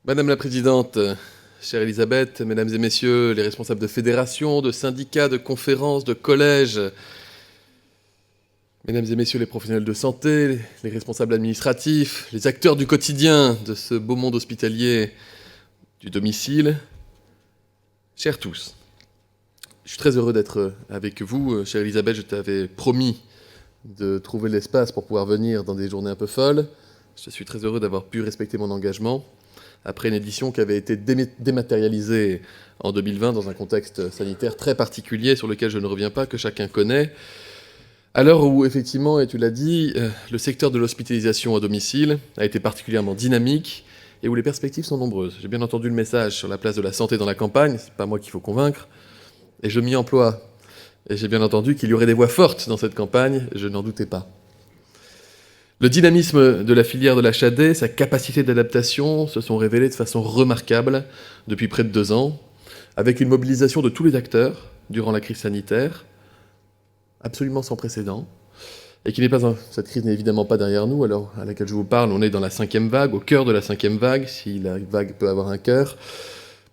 Madame la Présidente, chère Elisabeth, Mesdames et Messieurs, les responsables de fédérations, de syndicats, de conférences, de collèges, Mesdames et Messieurs les professionnels de santé, les responsables administratifs, les acteurs du quotidien de ce beau monde hospitalier du domicile, chers tous, je suis très heureux d'être avec vous. Chère Elisabeth, je t'avais promis de trouver l'espace pour pouvoir venir dans des journées un peu folles. Je suis très heureux d'avoir pu respecter mon engagement après une édition qui avait été dématérialisée en 2020 dans un contexte sanitaire très particulier sur lequel je ne reviens pas, que chacun connaît. À l'heure où, effectivement, et tu l'as dit, le secteur de l'hospitalisation à domicile a été particulièrement dynamique et où les perspectives sont nombreuses. J'ai bien entendu le message sur la place de la santé dans la campagne, c'est pas moi qu'il faut convaincre, et je m'y emploie. Et j'ai bien entendu qu'il y aurait des voix fortes dans cette campagne, je n'en doutais pas. Le dynamisme de la filière de l'HAD, sa capacité d'adaptation se sont révélés de façon remarquable depuis près de 2 ans, avec une mobilisation de tous les acteurs durant la crise sanitaire, absolument sans précédent, et qui n'est pas cette crise n'est évidemment pas derrière nous. Alors à laquelle je vous parle, on est dans la 5e vague, au cœur de la 5e vague, si la vague peut avoir un cœur.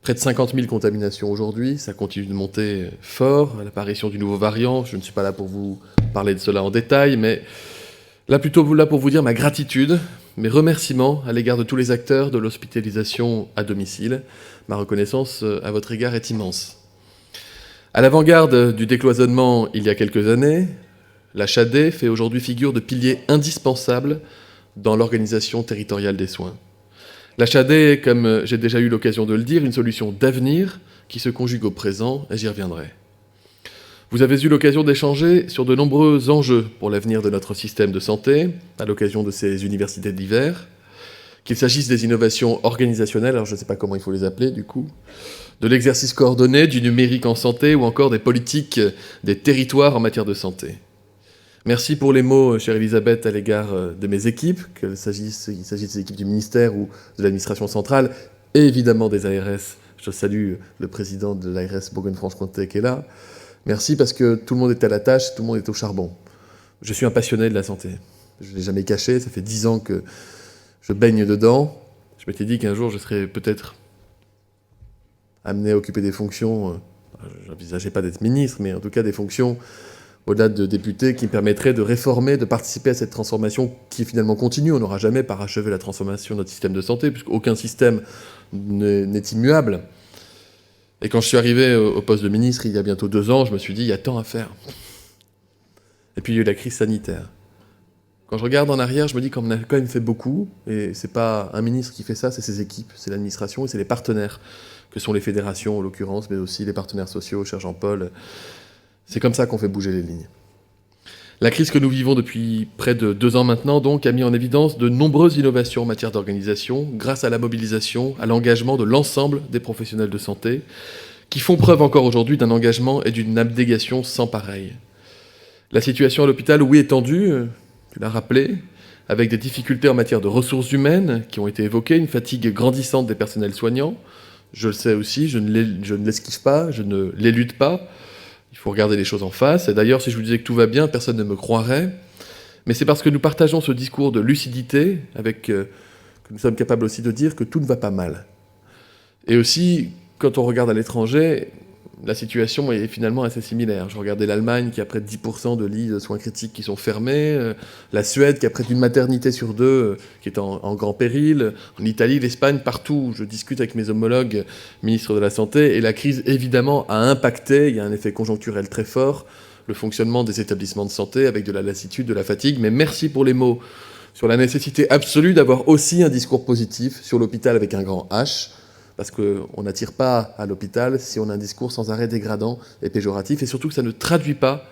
Près de 50 000 contaminations aujourd'hui, ça continue de monter fort, à l'apparition du nouveau variant. Je ne suis pas là pour vous parler de cela en détail, mais là, plutôt là pour vous dire ma gratitude, mes remerciements à l'égard de tous les acteurs de l'hospitalisation à domicile. Ma reconnaissance à votre égard est immense. À l'avant-garde du décloisonnement il y a quelques années, l'HAD fait aujourd'hui figure de pilier indispensable dans l'organisation territoriale des soins. L'HAD est, comme j'ai déjà eu l'occasion de le dire, une solution d'avenir qui se conjugue au présent, et j'y reviendrai. Vous avez eu l'occasion d'échanger sur de nombreux enjeux pour l'avenir de notre système de santé, à l'occasion de ces universités d'hiver, qu'il s'agisse des innovations organisationnelles, alors je ne sais pas comment il faut les appeler du coup, de l'exercice coordonné, du numérique en santé, ou encore des politiques des territoires en matière de santé. Merci pour les mots, chère Elisabeth, à l'égard de mes équipes, qu'il s'agisse des équipes du ministère ou de l'administration centrale, et évidemment des ARS. Je salue le président de l'ARS Bourgogne-Franche-Comté qui est là. Merci parce que tout le monde est à la tâche, tout le monde est au charbon. Je suis un passionné de la santé. Je ne l'ai jamais caché, ça fait 10 ans que je baigne dedans. Je m'étais dit qu'un jour je serais peut-être amené à occuper des fonctions, je n'envisageais pas d'être ministre, mais en tout cas des fonctions au-delà de député qui me permettraient de réformer, de participer à cette transformation qui finalement continue. On n'aura jamais parachevé la transformation de notre système de santé, puisqu'aucun système n'est immuable. Et quand je suis arrivé au poste de ministre il y a bientôt 2 ans, je me suis dit, il y a tant à faire. Et puis il y a eu la crise sanitaire. Quand je regarde en arrière, je me dis qu'on a quand même fait beaucoup, et c'est pas un ministre qui fait ça, c'est ses équipes, c'est l'administration et c'est les partenaires, que sont les fédérations en l'occurrence, mais aussi les partenaires sociaux, cher Jean-Paul. C'est comme ça qu'on fait bouger les lignes. La crise que nous vivons depuis près de 2 ans maintenant, donc, a mis en évidence de nombreuses innovations en matière d'organisation, grâce à la mobilisation, à l'engagement de l'ensemble des professionnels de santé, qui font preuve encore aujourd'hui d'un engagement et d'une abnégation sans pareil. La situation à l'hôpital, oui, est tendue, tu l'as rappelé, avec des difficultés en matière de ressources humaines qui ont été évoquées, une fatigue grandissante des personnels soignants. Je le sais aussi, je ne l'esquive pas, je ne l'élude pas. Il faut regarder les choses en face. Et d'ailleurs, si je vous disais que tout va bien, personne ne me croirait. Mais c'est parce que nous partageons ce discours de lucidité, que nous sommes capables aussi de dire que tout ne va pas mal. Et aussi, quand on regarde à l'étranger, la situation est finalement assez similaire. Je regardais l'Allemagne qui a près de 10% de lits de soins critiques qui sont fermés, la Suède qui a près d'une maternité sur 2 qui est en grand péril, en Italie, l'Espagne, partout. Je discute avec mes homologues ministres de la Santé et la crise évidemment a impacté, il y a un effet conjoncturel très fort, le fonctionnement des établissements de santé avec de la lassitude, de la fatigue. Mais merci pour les mots sur la nécessité absolue d'avoir aussi un discours positif sur l'hôpital avec un grand H, parce qu'on n'attire pas à l'hôpital si on a un discours sans arrêt dégradant et péjoratif, et surtout que ça ne traduit pas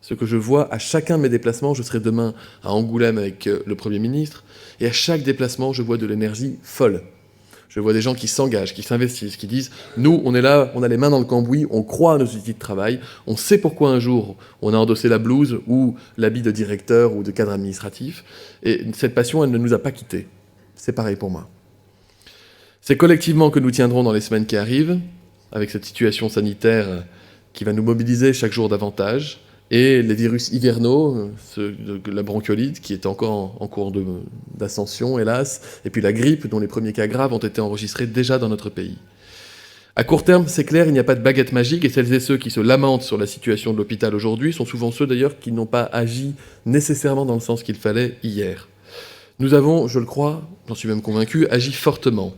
ce que je vois à chacun de mes déplacements. Je serai demain à Angoulême avec le Premier ministre, et à chaque déplacement, je vois de l'énergie folle. Je vois des gens qui s'engagent, qui s'investissent, qui disent « Nous, on est là, on a les mains dans le cambouis, on croit à nos outils de travail, on sait pourquoi un jour on a endossé la blouse ou l'habit de directeur ou de cadre administratif, et cette passion, elle ne nous a pas quittés. C'est pareil pour moi. » C'est collectivement que nous tiendrons dans les semaines qui arrivent, avec cette situation sanitaire qui va nous mobiliser chaque jour davantage, et les virus hivernaux, la bronchiolite qui est encore en cours d'ascension, hélas, et puis la grippe dont les premiers cas graves ont été enregistrés déjà dans notre pays. À court terme, c'est clair, il n'y a pas de baguette magique, et celles et ceux qui se lamentent sur la situation de l'hôpital aujourd'hui sont souvent ceux d'ailleurs qui n'ont pas agi nécessairement dans le sens qu'il fallait hier. Nous avons, je le crois, j'en suis même convaincu, agi fortement.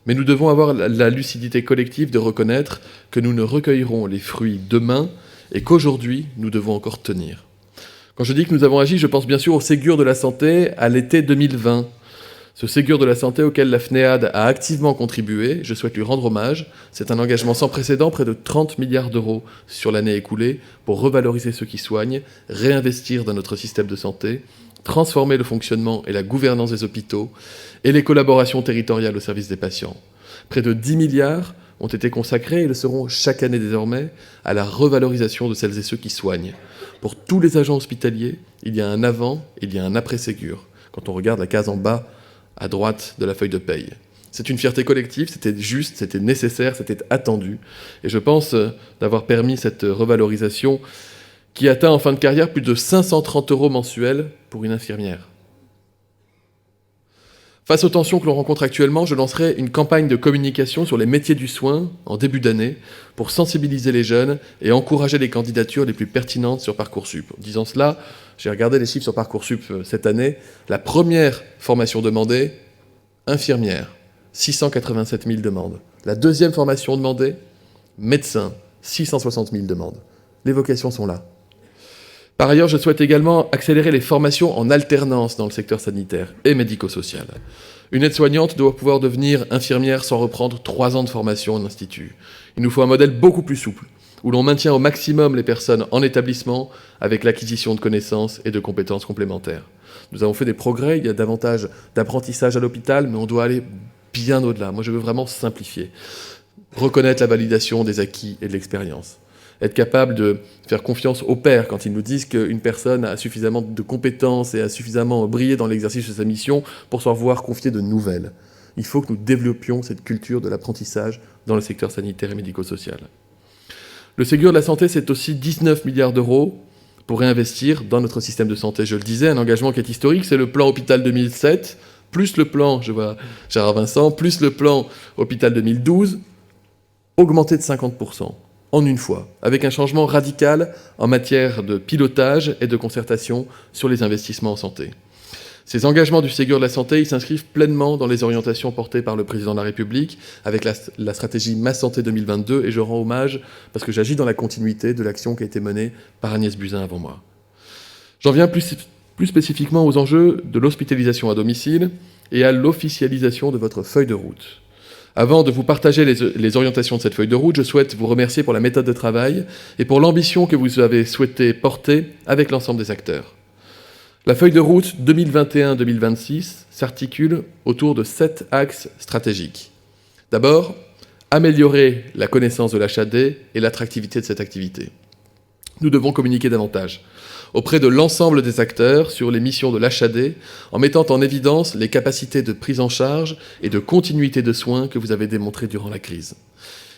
Mais nous devons avoir la lucidité collective de reconnaître que nous ne recueillerons les fruits demain et qu'aujourd'hui, nous devons encore tenir. Quand je dis que nous avons agi, je pense bien sûr au Ségur de la santé à l'été 2020. Ce Ségur de la santé auquel la FNEAD a activement contribué, je souhaite lui rendre hommage. C'est un engagement sans précédent, près de 30 milliards d'euros sur l'année écoulée, pour revaloriser ceux qui soignent, réinvestir dans notre système de santé, transformer le fonctionnement et la gouvernance des hôpitaux et les collaborations territoriales au service des patients. Près de 10 milliards ont été consacrés et le seront chaque année désormais à la revalorisation de celles et ceux qui soignent. Pour tous les agents hospitaliers, il y a un avant, il y a un après Ségur. Quand on regarde la case en bas, à droite de la feuille de paye. C'est une fierté collective, c'était juste, c'était nécessaire, c'était attendu. Et je pense d'avoir permis cette revalorisation qui atteint en fin de carrière plus de 530 € mensuels pour une infirmière. Face aux tensions que l'on rencontre actuellement, je lancerai une campagne de communication sur les métiers du soin en début d'année pour sensibiliser les jeunes et encourager les candidatures les plus pertinentes sur Parcoursup. En disant cela, j'ai regardé les chiffres sur Parcoursup cette année. La première formation demandée, infirmière, 687 000 demandes. La deuxième formation demandée, médecin, 660 000 demandes. Les vocations sont là. Par ailleurs, je souhaite également accélérer les formations en alternance dans le secteur sanitaire et médico-social. Une aide-soignante doit pouvoir devenir infirmière sans reprendre 3 ans de formation en institut. Il nous faut un modèle beaucoup plus souple, où l'on maintient au maximum les personnes en établissement avec l'acquisition de connaissances et de compétences complémentaires. Nous avons fait des progrès, il y a davantage d'apprentissage à l'hôpital, mais on doit aller bien au-delà. Moi, je veux vraiment simplifier. Reconnaître la validation des acquis et de l'expérience. Être capable de faire confiance aux pairs quand ils nous disent qu'une personne a suffisamment de compétences et a suffisamment brillé dans l'exercice de sa mission pour s'en voir confier de nouvelles. Il faut que nous développions cette culture de l'apprentissage dans le secteur sanitaire et médico-social. Le Ségur de la santé, c'est aussi 19 milliards d'euros pour réinvestir dans notre système de santé. Je le disais, un engagement qui est historique, c'est le plan Hôpital 2007, plus le plan, je vois Gérard Vincent, plus le plan Hôpital 2012, augmenté de 50%. En une fois, avec un changement radical en matière de pilotage et de concertation sur les investissements en santé. Ces engagements du Ségur de la santé, ils s'inscrivent pleinement dans les orientations portées par le président de la République avec la stratégie Ma Santé 2022, et je rends hommage parce que j'agis dans la continuité de l'action qui a été menée par Agnès Buzyn avant moi. J'en viens plus spécifiquement aux enjeux de l'hospitalisation à domicile et à l'officialisation de votre feuille de route. Avant de vous partager les orientations de cette feuille de route, je souhaite vous remercier pour la méthode de travail et pour l'ambition que vous avez souhaité porter avec l'ensemble des acteurs. La feuille de route 2021-2026 s'articule autour de 7 axes stratégiques. D'abord, améliorer la connaissance de l'HAD et l'attractivité de cette activité. Nous devons communiquer davantage auprès de l'ensemble des acteurs sur les missions de l'HAD en mettant en évidence les capacités de prise en charge et de continuité de soins que vous avez démontrées durant la crise.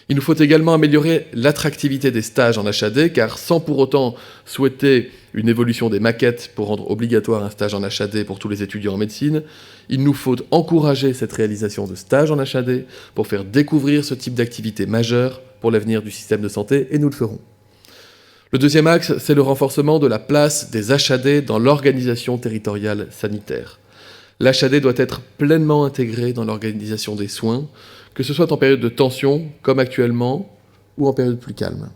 Il nous faut également améliorer l'attractivité des stages en HAD, car sans pour autant souhaiter une évolution des maquettes pour rendre obligatoire un stage en HAD pour tous les étudiants en médecine, il nous faut encourager cette réalisation de stages en HAD pour faire découvrir ce type d'activité majeure pour l'avenir du système de santé, et nous le ferons. Le deuxième axe, c'est le renforcement de la place des HAD dans l'organisation territoriale sanitaire. L'HAD doit être pleinement intégré dans l'organisation des soins, que ce soit en période de tension, comme actuellement, ou en période plus calme.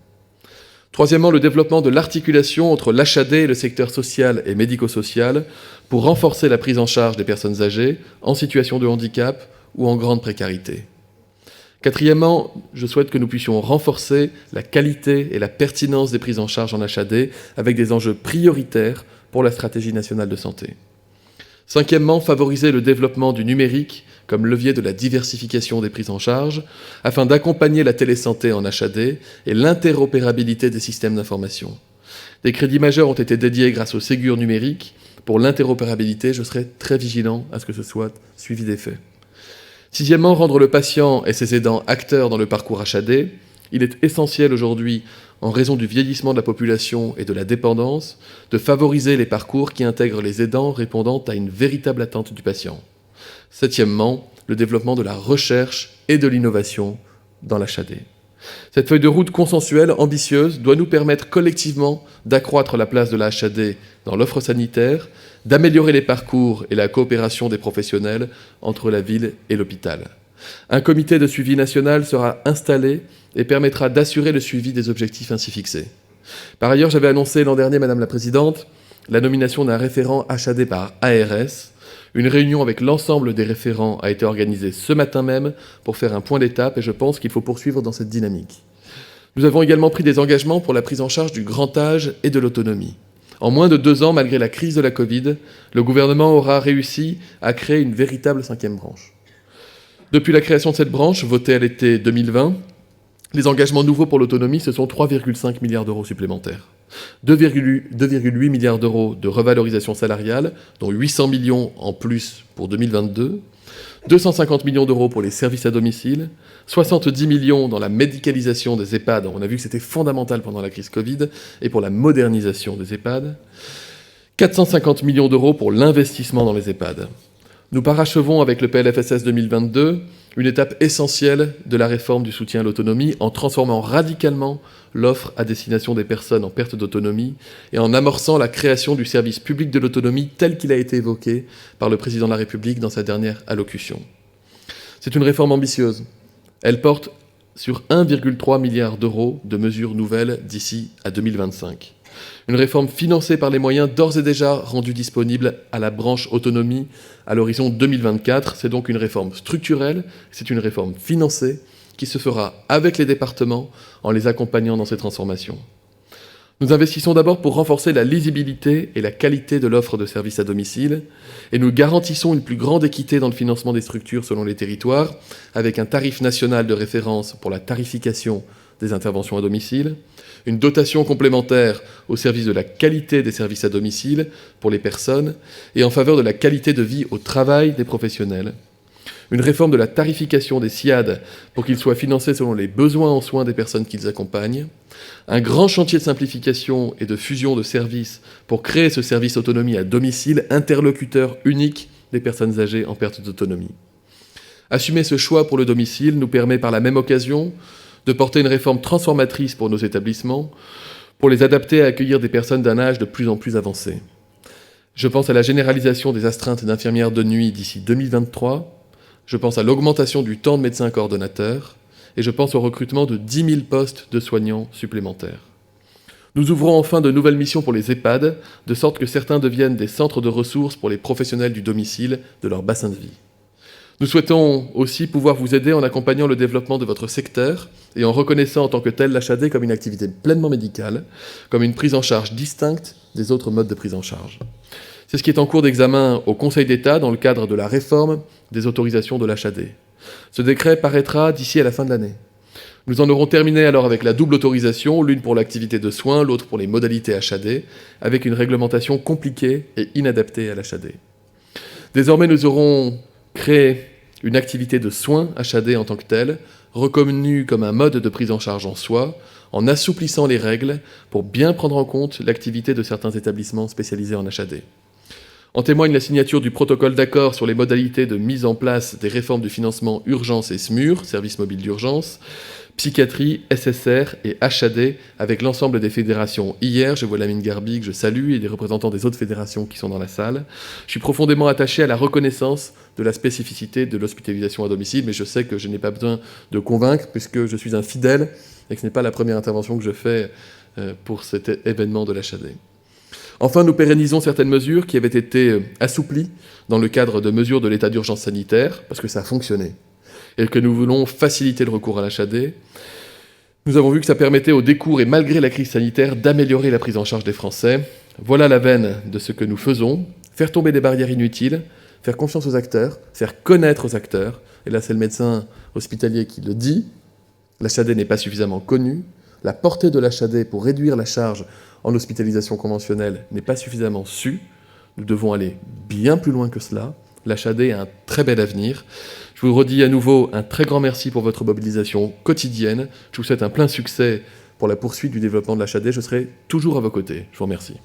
Troisièmement, le développement de l'articulation entre l'HAD et le secteur social et médico-social pour renforcer la prise en charge des personnes âgées en situation de handicap ou en grande précarité. Quatrièmement, je souhaite que nous puissions renforcer la qualité et la pertinence des prises en charge en HAD avec des enjeux prioritaires pour la stratégie nationale de santé. Cinquièmement, favoriser le développement du numérique comme levier de la diversification des prises en charge afin d'accompagner la télésanté en HAD et l'interopérabilité des systèmes d'information. Des crédits majeurs ont été dédiés grâce au Ségur numérique. Pour l'interopérabilité, je serai très vigilant à ce que ce soit suivi des faits. Sixièmement, rendre le patient et ses aidants acteurs dans le parcours HAD. Il est essentiel aujourd'hui, en raison du vieillissement de la population et de la dépendance, de favoriser les parcours qui intègrent les aidants répondant à une véritable attente du patient. Septièmement, le développement de la recherche et de l'innovation dans l'HAD. Cette feuille de route consensuelle, ambitieuse, doit nous permettre collectivement d'accroître la place de la HAD dans l'offre sanitaire, d'améliorer les parcours et la coopération des professionnels entre la ville et l'hôpital. Un comité de suivi national sera installé et permettra d'assurer le suivi des objectifs ainsi fixés. Par ailleurs, j'avais annoncé l'an dernier, Madame la Présidente, la nomination d'un référent HAD par ARS. Une réunion avec l'ensemble des référents a été organisée ce matin même pour faire un point d'étape et je pense qu'il faut poursuivre dans cette dynamique. Nous avons également pris des engagements pour la prise en charge du grand âge et de l'autonomie. En moins de 2 ans, malgré la crise de la Covid, le gouvernement aura réussi à créer une véritable 5e branche. Depuis la création de cette branche, votée à l'été 2020, les engagements nouveaux pour l'autonomie, ce sont 3,5 milliards d'euros supplémentaires. 2,8 milliards d'euros de revalorisation salariale, dont 800 millions en plus pour 2022, 250 millions d'euros pour les services à domicile, 70 millions dans la médicalisation des EHPAD, on a vu que c'était fondamental pendant la crise Covid, et pour la modernisation des EHPAD, 450 millions d'euros pour l'investissement dans les EHPAD. Nous parachevons avec le PLFSS 2022 une étape essentielle de la réforme du soutien à l'autonomie en transformant radicalement l'offre à destination des personnes en perte d'autonomie et en amorçant la création du service public de l'autonomie tel qu'il a été évoqué par le président de la République dans sa dernière allocution. C'est une réforme ambitieuse. Elle porte sur 1,3 milliard d'euros de mesures nouvelles d'ici à 2025. Une réforme financée par les moyens d'ores et déjà rendus disponibles à la branche autonomie à l'horizon 2024. C'est donc une réforme structurelle, c'est une réforme financée qui se fera avec les départements en les accompagnant dans ces transformations. Nous investissons d'abord pour renforcer la lisibilité et la qualité de l'offre de services à domicile et nous garantissons une plus grande équité dans le financement des structures selon les territoires avec un tarif national de référence pour la tarification des interventions à domicile, une dotation complémentaire au service de la qualité des services à domicile pour les personnes et en faveur de la qualité de vie au travail des professionnels, une réforme de la tarification des SIAD pour qu'ils soient financés selon les besoins en soins des personnes qu'ils accompagnent, un grand chantier de simplification et de fusion de services pour créer ce service autonomie à domicile, interlocuteur unique des personnes âgées en perte d'autonomie. Assumer ce choix pour le domicile nous permet par la même occasion de porter une réforme transformatrice pour nos établissements, pour les adapter à accueillir des personnes d'un âge de plus en plus avancé. Je pense à la généralisation des astreintes d'infirmières de nuit d'ici 2023, je pense à l'augmentation du temps de médecin coordonnateur, et je pense au recrutement de 10 000 postes de soignants supplémentaires. Nous ouvrons enfin de nouvelles missions pour les EHPAD, de sorte que certains deviennent des centres de ressources pour les professionnels du domicile de leur bassin de vie. Nous souhaitons aussi pouvoir vous aider en accompagnant le développement de votre secteur et en reconnaissant en tant que tel l'HAD comme une activité pleinement médicale, comme une prise en charge distincte des autres modes de prise en charge. C'est ce qui est en cours d'examen au Conseil d'État dans le cadre de la réforme des autorisations de l'HAD. Ce décret paraîtra d'ici à la fin de l'année. Nous en aurons terminé alors avec la double autorisation, l'une pour l'activité de soins, l'autre pour les modalités HAD, avec une réglementation compliquée et inadaptée à l'HAD. Désormais, nous aurons créé une activité de soins HAD en tant que telle, reconnue comme un mode de prise en charge en soi, en assouplissant les règles pour bien prendre en compte l'activité de certains établissements spécialisés en HAD. En témoigne la signature du protocole d'accord sur les modalités de mise en place des réformes du financement urgence et SMUR, service mobile d'urgence, psychiatrie, SSR et HAD, avec l'ensemble des fédérations. Hier, je vois Lamine Garbi, que je salue, et des représentants des autres fédérations qui sont dans la salle. Je suis profondément attaché à la reconnaissance de la spécificité de l'hospitalisation à domicile, mais je sais que je n'ai pas besoin de convaincre, puisque je suis un fidèle, et que ce n'est pas la première intervention que je fais pour cet événement de l'HAD. Enfin, nous pérennisons certaines mesures qui avaient été assouplies dans le cadre de mesures de l'état d'urgence sanitaire, parce que ça a fonctionné, et que nous voulons faciliter le recours à l'HAD. Nous avons vu que ça permettait au décours et malgré la crise sanitaire d'améliorer la prise en charge des Français. Voilà la veine de ce que nous faisons, faire tomber des barrières inutiles, faire confiance aux acteurs, faire connaître aux acteurs. Et là, c'est le médecin hospitalier qui le dit, l'HAD n'est pas suffisamment connu, la portée de l'HAD pour réduire la charge en hospitalisation conventionnelle n'est pas suffisamment su. Nous devons aller bien plus loin que cela. L'HAD a un très bel avenir. Je vous redis à nouveau un très grand merci pour votre mobilisation quotidienne. Je vous souhaite un plein succès pour la poursuite du développement de l'HAD. Je serai toujours à vos côtés. Je vous remercie.